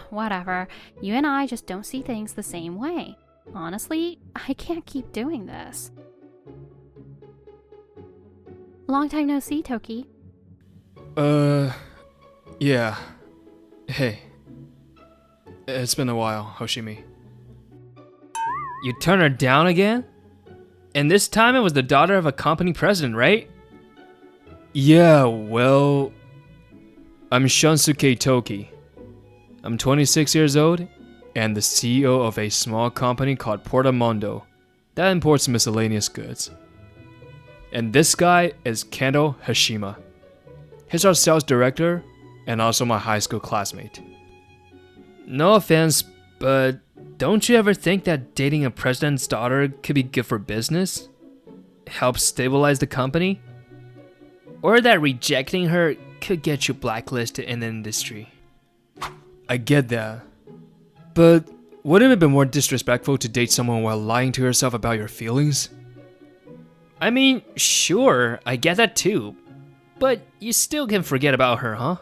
Whatever. You and I just don't see things the same way. Honestly, I can't keep doing this. Long time no see, Toki. Yeah. Hey. It's been a while, Hoshimi. You turned her down again? And this time it was the daughter of a company president, right? Yeah, well... I'm Shunsuke Toki. I'm 26 years old, and the CEO of a small company called Portamondo that imports miscellaneous goods. And this guy is Kendo Hashima. He's our sales director, and also my high school classmate. No offense, but don't you ever think that dating a president's daughter could be good for business? Help stabilize the company? Or that rejecting her could get you blacklisted in the industry? I get that. But wouldn't it have been more disrespectful to date someone while lying to yourself about your feelings? I mean, sure, I get that too. But you still can forget about her, huh?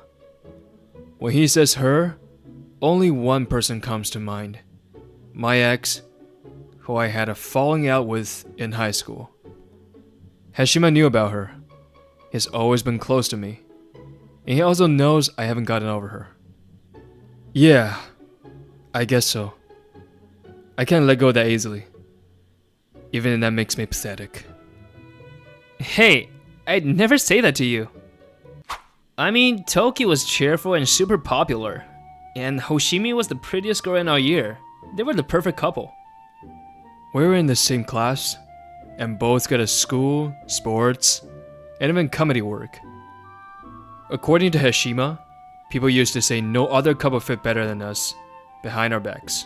When he says her, only one person comes to mind. My ex, who I had a falling out with in high school. Hashima knew about her. He's always been close to me. And he also knows I haven't gotten over her. Yeah, I guess so. I can't let go that easily. Even if that makes me pathetic. Hey, I'd never say that to you. I mean, Toki was cheerful and super popular. And Hoshimi was the prettiest girl in our year. They were the perfect couple. We were in the same class, and both got a school, sports, and even comedy work. According to Hashima, people used to say no other couple fit better than us, behind our backs.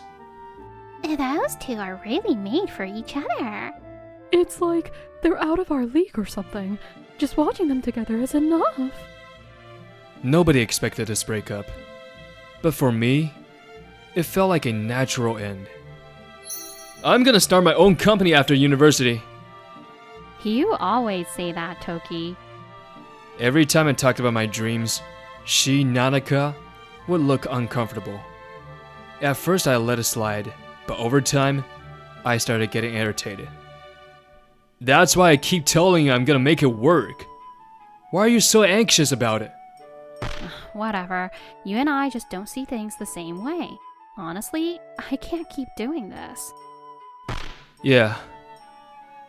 Those two are really made for each other. It's like they're out of our league or something. Just watching them together is enough. Nobody expected this breakup. But for me, it felt like a natural end. I'm gonna start my own company after university. You always say that, Toki. Every time I talked about my dreams, she, Nanaka, would look uncomfortable. At first I let it slide, but over time, I started getting irritated. That's why I keep telling you I'm gonna make it work. Why are you so anxious about it? Whatever. You and I just don't see things the same way. Honestly, I can't keep doing this. Yeah.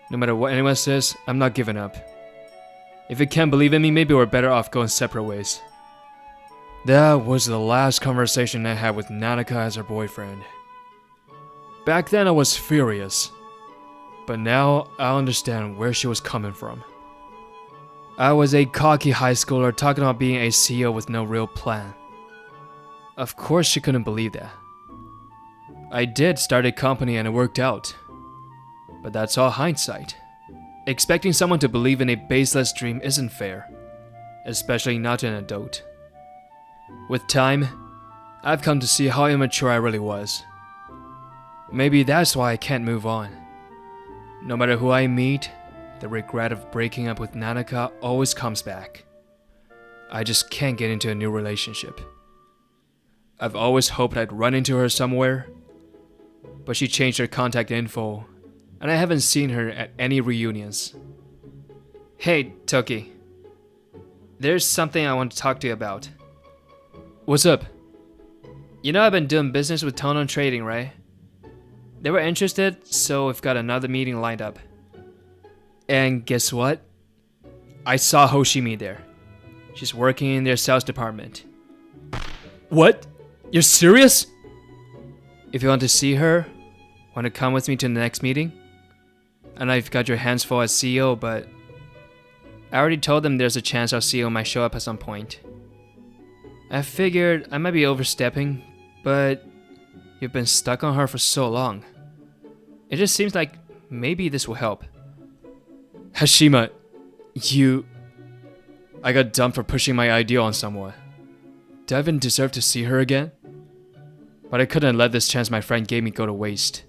No matter what anyone says, I'm not giving up. If you can't believe in me, maybe we're better off going separate ways. That was the last conversation I had with Nanaka as her boyfriend. Back then I was furious. But now I understand where she was coming from. I was a cocky high schooler talking about being a CEO with no real plan. Of course she couldn't believe that. I did start a company and it worked out. But that's all hindsight. Expecting someone to believe in a baseless dream isn't fair, especially not to an adult. With time, I've come to see how immature I really was. Maybe that's why I can't move on. No matter who I meet, the regret of breaking up with Nanaka always comes back. I just can't get into a new relationship. I've always hoped I'd run into her somewhere, but she changed her contact info, and I haven't seen her at any reunions. Hey, Toki. There's something I want to talk to you about. What's up? You know I've been doing business with Tono Trading, right? They were interested, so we've got another meeting lined up. And guess what? I saw Hoshimi there. She's working in their sales department. What? You're serious? If you want to see her, want to come with me to the next meeting? I know you've got your hands full as CEO, but I already told them there's a chance our CEO might show up at some point. I figured I might be overstepping, but you've been stuck on her for so long. It just seems like maybe this will help. Hashima, I got dumped for pushing my idea on someone. Do I even deserve to see her again? But I couldn't let this chance my friend gave me go to waste.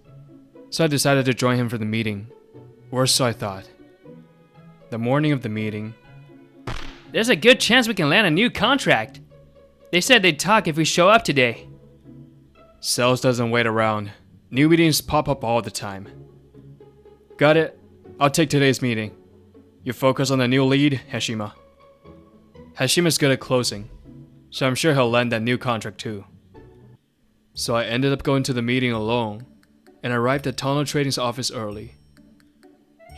So I decided to join him for the meeting. Or so I thought. The morning of the meeting, There's a good chance we can land a new contract. They said they'd talk if we show up today. Sales doesn't wait around. New meetings pop up all the time. Got it. I'll take today's meeting. You focus on the new lead, Hashima. Hashima's good at closing, so I'm sure he'll land that new contract too. So I ended up going to the meeting alone, and arrived at Tono Trading's office early.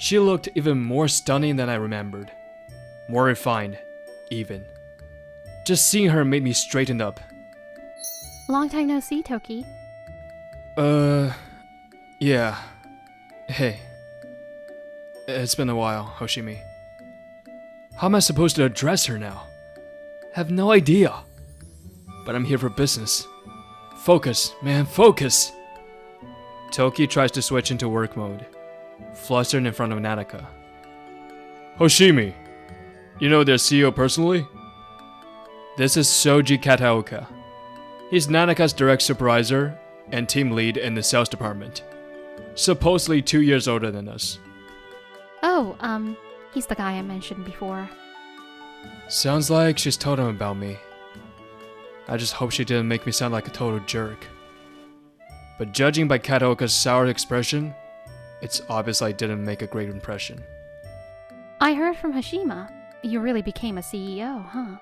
She looked even more stunning than I remembered. More refined, even. Just seeing her made me straighten up. Long time no see, Toki. Yeah. Hey. It's been a while, Hoshimi. How am I supposed to address her now? Have no idea. But I'm here for business. Focus, man, focus! Toki tries to switch into work mode, flustered in front of Nanaka. Hoshimi, you know their CEO personally? This is Soji Kataoka. He's Nanaka's direct supervisor and team lead in the sales department. Supposedly 2 years older than us. Oh, he's the guy I mentioned before. Sounds like she's told him about me. I just hope she didn't make me sound like a total jerk. But judging by Kataoka's sour expression, it's obvious I didn't make a great impression. I heard from Hashima. You really became a CEO, huh?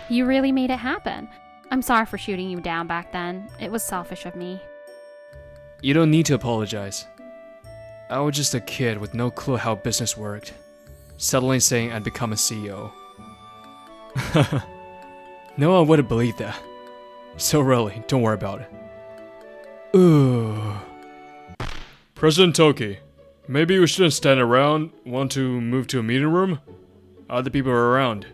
You really made it happen. I'm sorry for shooting you down back then. It was selfish of me. You don't need to apologize. I was just a kid with no clue how business worked, suddenly saying I'd become a CEO. No one would have believed that. So really, don't worry about it. Ooh. President Toki, maybe we shouldn't stand around. Want to move to a meeting room? Other people are around.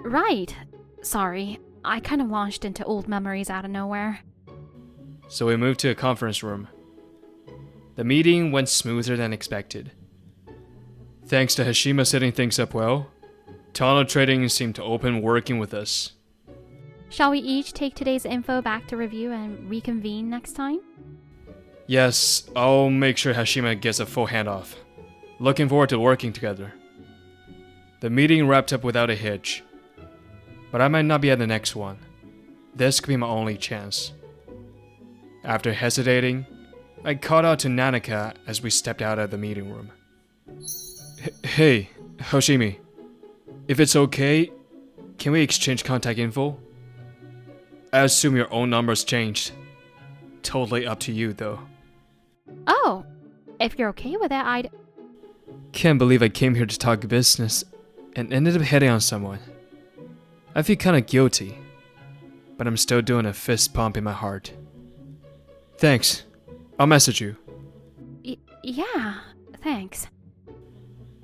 Right. Sorry, I kind of launched into old memories out of nowhere. So we moved to a conference room. The meeting went smoother than expected. Thanks to Hashima setting things up well, Tono Trading seemed to open working with us. Shall we each take today's info back to review and reconvene next time? Yes, I'll make sure Hashima gets a full handoff. Looking forward to working together. The meeting wrapped up without a hitch. But I might not be at the next one. This could be my only chance. After hesitating, I called out to Nanaka as we stepped out of the meeting room. Hey, Hoshimi. If it's okay, can we exchange contact info? I assume your own number's changed. Totally up to you, though. Oh, if you're okay with it, I'd... Can't believe I came here to talk business and ended up hitting on someone. I feel kinda guilty, but I'm still doing a fist pump in my heart. Thanks. I'll message you. Yeah, thanks.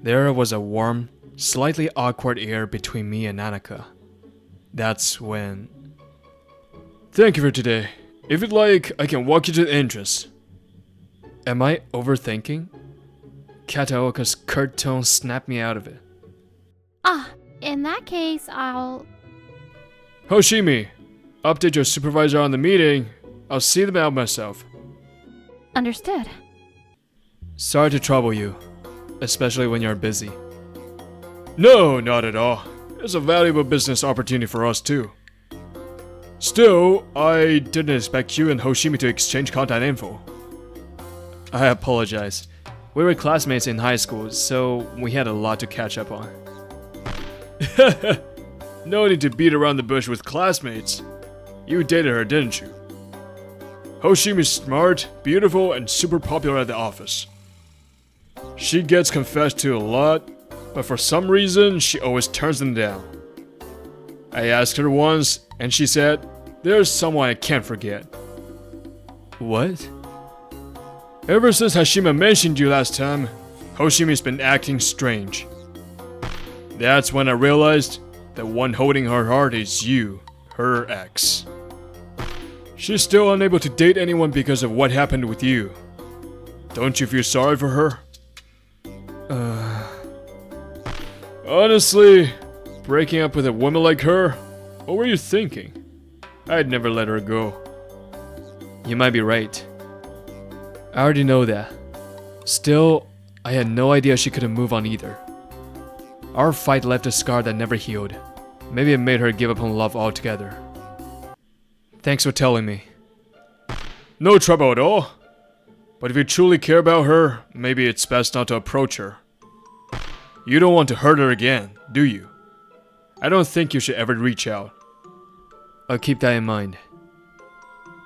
There was a warm, slightly awkward air between me and Nanaka. That's when... Thank you for today. If you'd like, I can walk you to the entrance. Am I overthinking? Kataoka's curt tone snapped me out of it. In that case, I'll... Hoshimi, update your supervisor on the meeting. I'll see them out myself. Understood. Sorry to trouble you, especially when you're busy. No, not at all. It's a valuable business opportunity for us too. Still, I didn't expect you and Hoshimi to exchange contact info. I apologize. We were classmates in high school, so we had a lot to catch up on. No need to beat around the bush with classmates. You dated her, didn't you? Hoshimi's smart, beautiful, and super popular at the office. She gets confessed to a lot, but for some reason, she always turns them down. I asked her once, and she said, "There's someone I can't forget." What? Ever since Hashima mentioned you last time, Hoshimi's been acting strange. That's when I realized that one holding her heart is you, her ex. She's still unable to date anyone because of what happened with you. Don't you feel sorry for her? Honestly, breaking up with a woman like her, what were you thinking? I'd never let her go. You might be right. I already know that. Still, I had no idea she couldn't move on either. Our fight left a scar that never healed. Maybe it made her give up on love altogether. Thanks for telling me. No trouble at all. But if you truly care about her, maybe it's best not to approach her. You don't want to hurt her again, do you? I don't think you should ever reach out. I'll keep that in mind.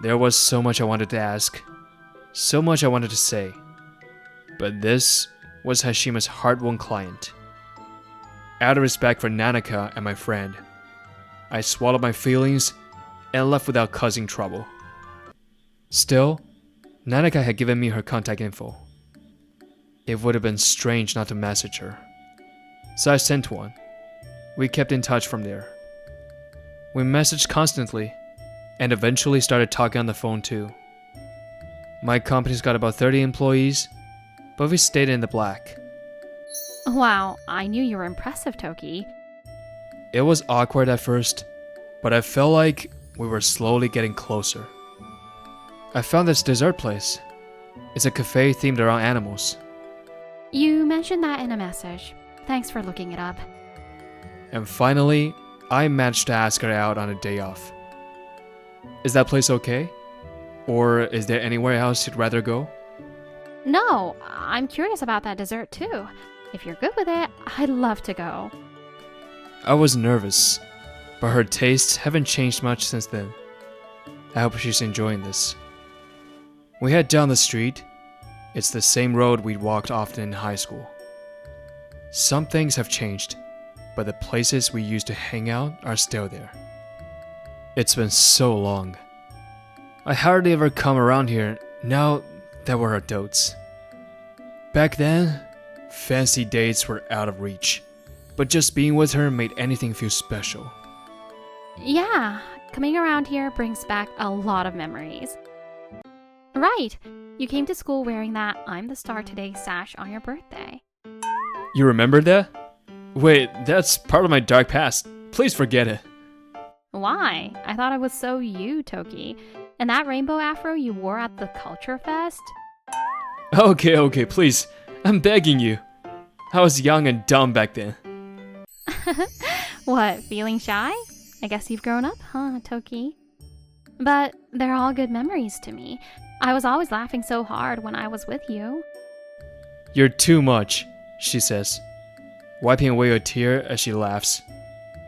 There was so much I wanted to ask, so much I wanted to say. But this was Hashima's hard-won client. Out of respect for Nanaka and my friend, I swallowed my feelings and left without causing trouble. Still, Nanaka had given me her contact info. It would have been strange not to message her. So I sent one. We kept in touch from there. We messaged constantly, and eventually started talking on the phone too. My company's got about 30 employees, but we stayed in the black. Wow, I knew you were impressive, Toki. It was awkward at first, but I felt like we were slowly getting closer. I found this dessert place. It's a cafe themed around animals. You mentioned that in a message. Thanks for looking it up. And finally, I managed to ask her out on a day off. Is that place okay? Or is there anywhere else you'd rather go? No, I'm curious about that dessert too. If you're good with it, I'd love to go. I was nervous, but her tastes haven't changed much since then. I hope she's enjoying this. We head down the street. It's the same road we'd walked often in high school. Some things have changed, but the places we used to hang out are still there. It's been so long. I hardly ever come around here now that we're adults. Back then, fancy dates were out of reach, but just being with her made anything feel special. Yeah, coming around here brings back a lot of memories. Right, you came to school wearing that I'm the Star Today sash on your birthday. You remember that? Wait, that's part of my dark past. Please forget it. Why? I thought it was so you, Toki. And that rainbow afro you wore at the Culture Fest? Okay, please. I'm begging you. I was young and dumb back then. What, feeling shy? I guess you've grown up, huh, Toki? But they're all good memories to me. I was always laughing so hard when I was with you. You're too much, she says, wiping away a tear as she laughs.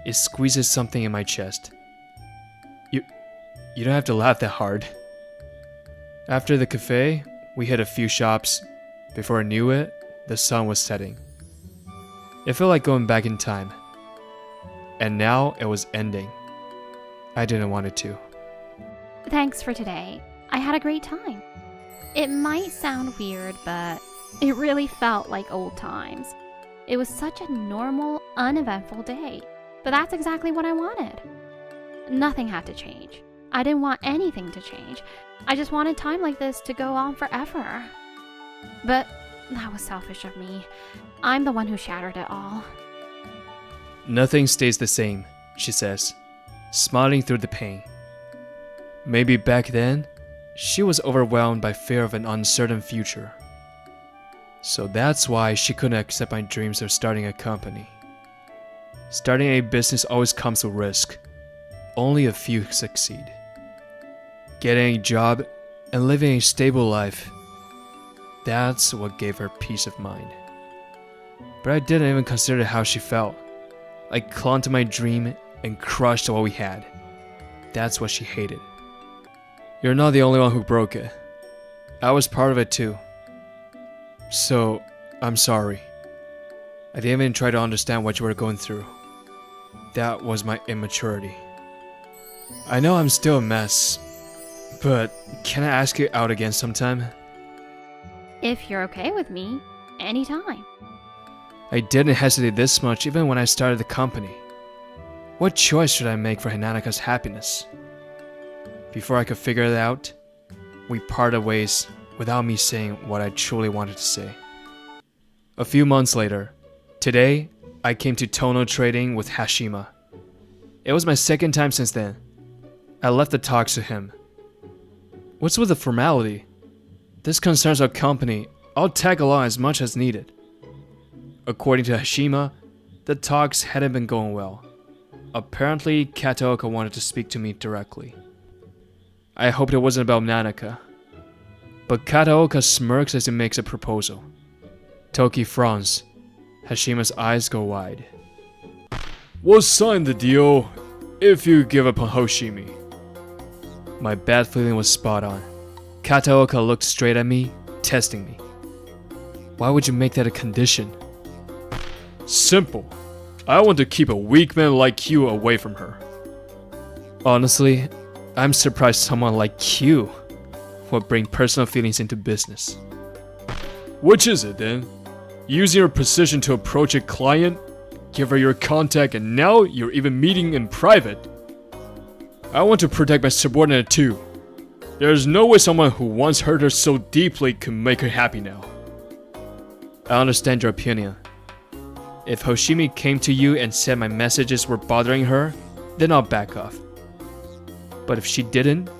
It squeezes something in my chest. You don't have to laugh that hard. After the cafe, we hit a few shops. Before I knew it, the sun was setting. It felt like going back in time. And now it was ending. I didn't want it to. Thanks for today. I had a great time. It might sound weird, but it really felt like old times. It was such a normal, uneventful day. But that's exactly what I wanted. Nothing had to change. I didn't want anything to change. I just wanted time like this to go on forever. But that was selfish of me. I'm the one who shattered it all. Nothing stays the same, she says, smiling through the pain. Maybe back then, she was overwhelmed by fear of an uncertain future. So that's why she couldn't accept my dreams of starting a company. Starting a business always comes with risk. Only a few succeed. Getting a job and living a stable life, that's what gave her peace of mind. But I didn't even consider how she felt. I clung to my dream and crushed what we had. That's what she hated. You're not the only one who broke it. I was part of it too. So, I'm sorry. I didn't even try to understand what you were going through. That was my immaturity. I know I'm still a mess, but can I ask you out again sometime? If you're okay with me, anytime. I didn't hesitate this much even when I started the company. What choice should I make for Hinanaka's happiness? Before I could figure it out, we parted ways without me saying what I truly wanted to say. A few months later, today, I came to Tono Trading with Hashima. It was my second time since then. I left the talks to him. What's with the formality? This concerns our company. I'll tag along as much as needed. According to Hashima, the talks hadn't been going well. Apparently, Kataoka wanted to speak to me directly. I hoped it wasn't about Nanaka. but Kataoka smirks as he makes a proposal. Toki frowns. Hashima's eyes go wide. We'll sign the deal if you give up on Hoshimi. My bad feeling was spot on. Kataoka looked straight at me, testing me. Why would you make that a condition? Simple. I want to keep a weak man like you away from her. Honestly, I'm surprised someone like you would bring personal feelings into business. Which is it then? Using your position to approach a client, give her your contact, and now you're even meeting in private? I want to protect my subordinate too. There's no way someone who once hurt her so deeply could make her happy now. I understand your opinion. If Hoshimi came to you and said my messages were bothering her, then I'll back off. But if she didn't,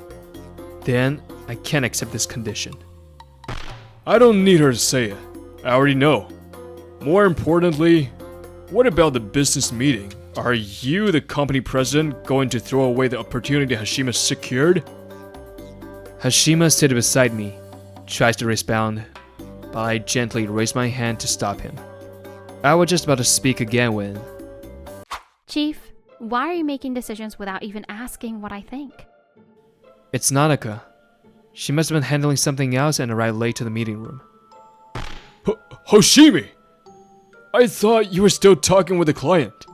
then I can't accept this condition. I don't need her to say it. I already know. More importantly, what about the business meeting? Are you, the company president, going to throw away the opportunity Hashima secured? Hashima sits beside me, tries to respond, but I gently raise my hand to stop him. I was just about to speak again when... Chief, why are you making decisions without even asking what I think? It's Nanaka. She must have been handling something else and arrived late to the meeting room. Hoshimi! I thought you were still talking with the client.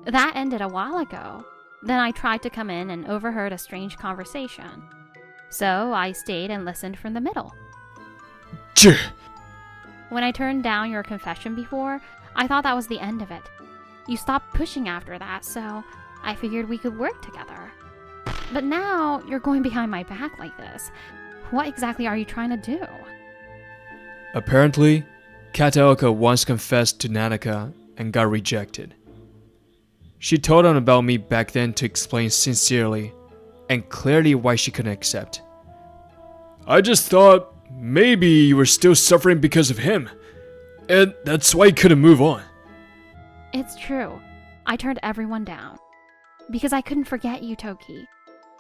That ended a while ago. Then I tried to come in and overheard a strange conversation. So I stayed and listened from the middle. When I turned down your confession before, I thought that was the end of it. You stopped pushing after that, so I figured we could work together. But now you're going behind my back like this. What exactly are you trying to do? Apparently, Kataoka once confessed to Nanaka and got rejected. She told him about me back then to explain sincerely and clearly why she couldn't accept. I just thought maybe you were still suffering because of him, and that's why you couldn't move on. It's true. I turned everyone down. Because I couldn't forget you, Toki.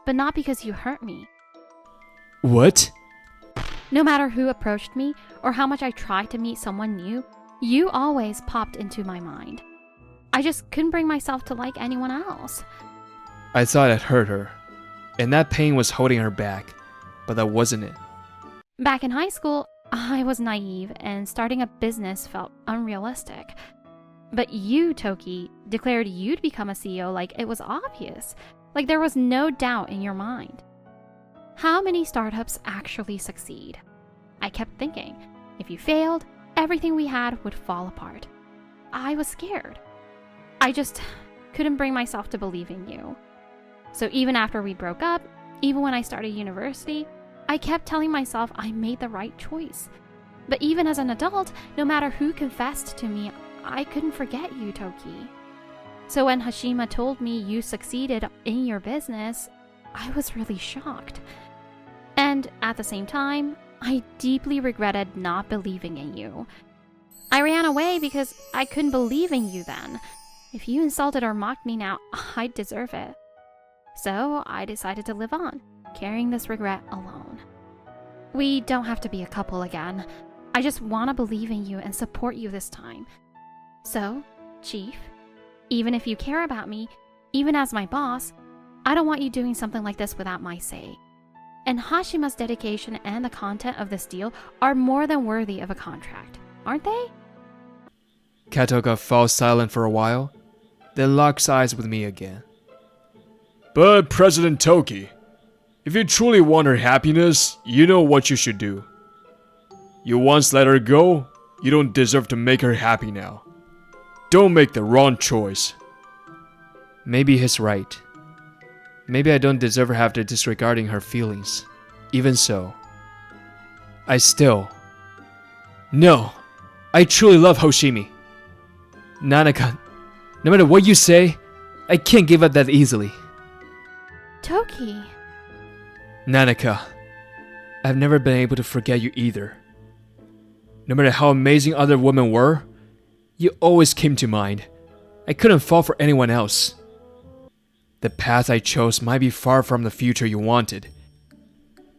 But not because you hurt me. What? No matter who approached me or how much I tried to meet someone new, you always popped into my mind. I just couldn't bring myself to like anyone else. I thought I'd hurt her, and that pain was holding her back, but that wasn't it. Back in high school, I was naive and starting a business felt unrealistic. But you, Toki, declared you'd become a CEO like it was obvious, like there was no doubt in your mind. How many startups actually succeed? I kept thinking, if you failed, everything we had would fall apart. I was scared. I just couldn't bring myself to believe in you. So even after we broke up, even when I started university, I kept telling myself I made the right choice. But even as an adult, no matter who confessed to me, I couldn't forget you, Toki. So when Hashima told me you succeeded in your business, I was really shocked. And at the same time, I deeply regretted not believing in you. I ran away because I couldn't believe in you then. If you insulted or mocked me now, I'd deserve it. So I decided to live on, carrying this regret alone. We don't have to be a couple again. I just want to believe in you and support you this time. So, Chief, even if you care about me, even as my boss, I don't want you doing something like this without my say. And Hashima's dedication and the content of this deal are more than worthy of a contract, aren't they? Kataoka falls silent for a while, then locks eyes with me again. But President Toki, if you truly want her happiness, you know what you should do. You once let her go, you don't deserve to make her happy now. Don't make the wrong choice. Maybe he's right. Maybe I don't deserve her after disregarding her feelings. Even so, I still... No! I truly love Hoshimi. Nanaka, no matter what you say, I can't give up that easily. Toki. Nanaka, I've never been able to forget you either. No matter how amazing other women were, you always came to mind. I couldn't fall for anyone else. The path I chose might be far from the future you wanted,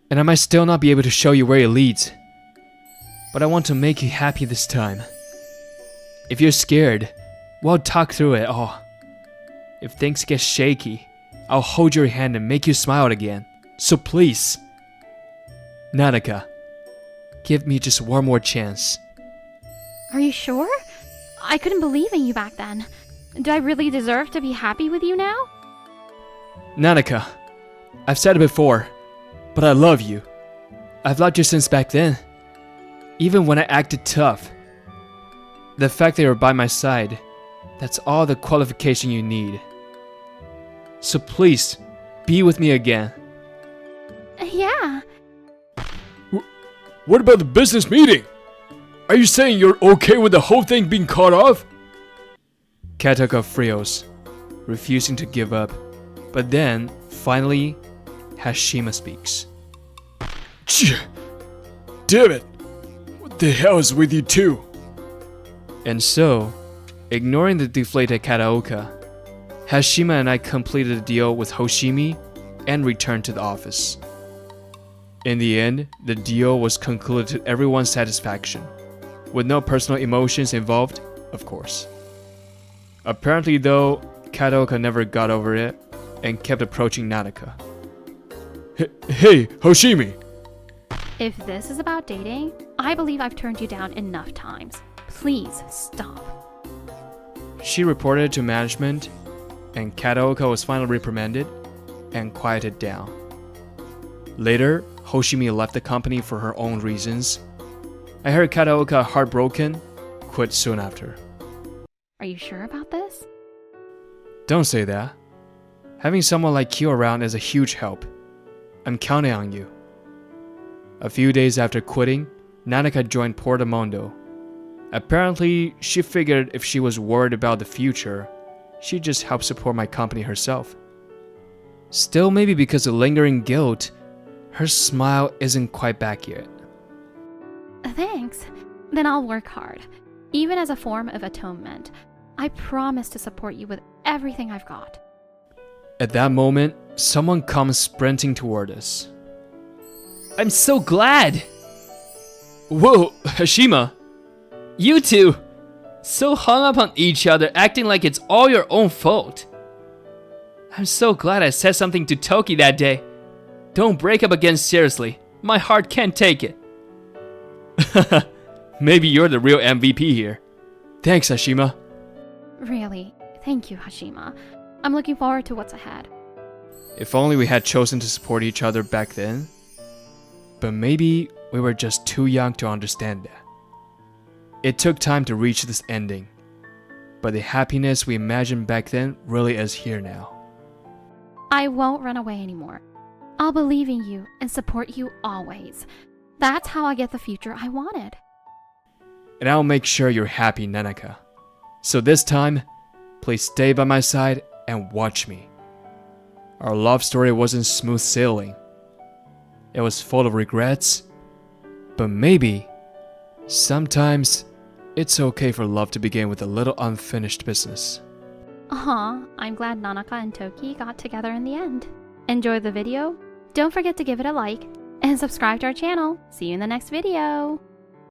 and I might still not be able to show you where it leads. But I want to make you happy this time. If you're scared, we'll talk through it all. If things get shaky, I'll hold your hand and make you smile again. So please, Nanaka, give me just one more chance. Are you sure? I couldn't believe in you back then. Do I really deserve to be happy with you now? Nanaka, I've said it before, but I love you. I've loved you since back then. Even when I acted tough. The fact that you're by my side, that's all the qualification you need. So please, be with me again. Yeah. What about the business meeting? Are you saying you're okay with the whole thing being cut off? Kataka frills, refusing to give up. But then, finally, Hashima speaks. Damn it! What the hell is with you two? And so, ignoring the deflated Kataoka, Hashima and I completed a deal with Hoshimi and returned to the office. In the end, the deal was concluded to everyone's satisfaction, with no personal emotions involved, of course. Apparently though, Kataoka never got over it and kept approaching Nanaka. Hey, Hoshimi! If this is about dating, I believe I've turned you down enough times. Please stop. She reported to management, and Kataoka was finally reprimanded and quieted down. Later, Hoshimi left the company for her own reasons. I heard Kataoka, heartbroken, quit soon after. Are you sure about this? Don't say that. Having someone like you around is a huge help. I'm counting on you. A few days after quitting, Nanaka joined Portamondo. Apparently, she figured if she was worried about the future, she'd just help support my company herself. Still, maybe because of lingering guilt, her smile isn't quite back yet. Thanks. Then I'll work hard. Even as a form of atonement, I promise to support you with everything I've got. At that moment, someone comes sprinting toward us. I'm so glad! Whoa, Hashima! You two! So hung up on each other, acting like it's all your own fault. I'm so glad I said something to Toki that day. Don't break up again seriously. My heart can't take it. Maybe you're the real MVP here. Thanks, Hashima. Really, thank you, Hashima. I'm looking forward to what's ahead. If only we had chosen to support each other back then. But maybe we were just too young to understand that. It took time to reach this ending. But the happiness we imagined back then really is here now. I won't run away anymore. I'll believe in you and support you always. That's how I get the future I wanted. And I'll make sure you're happy, Nanaka. So this time, please stay by my side and watch me. Our love story wasn't smooth sailing. It was full of regrets. But maybe, sometimes, it's okay for love to begin with a little unfinished business. I'm glad Nanaka and Toki got together in the end. Enjoy the video? Don't forget to give it a like and subscribe to our channel. See you in the next video.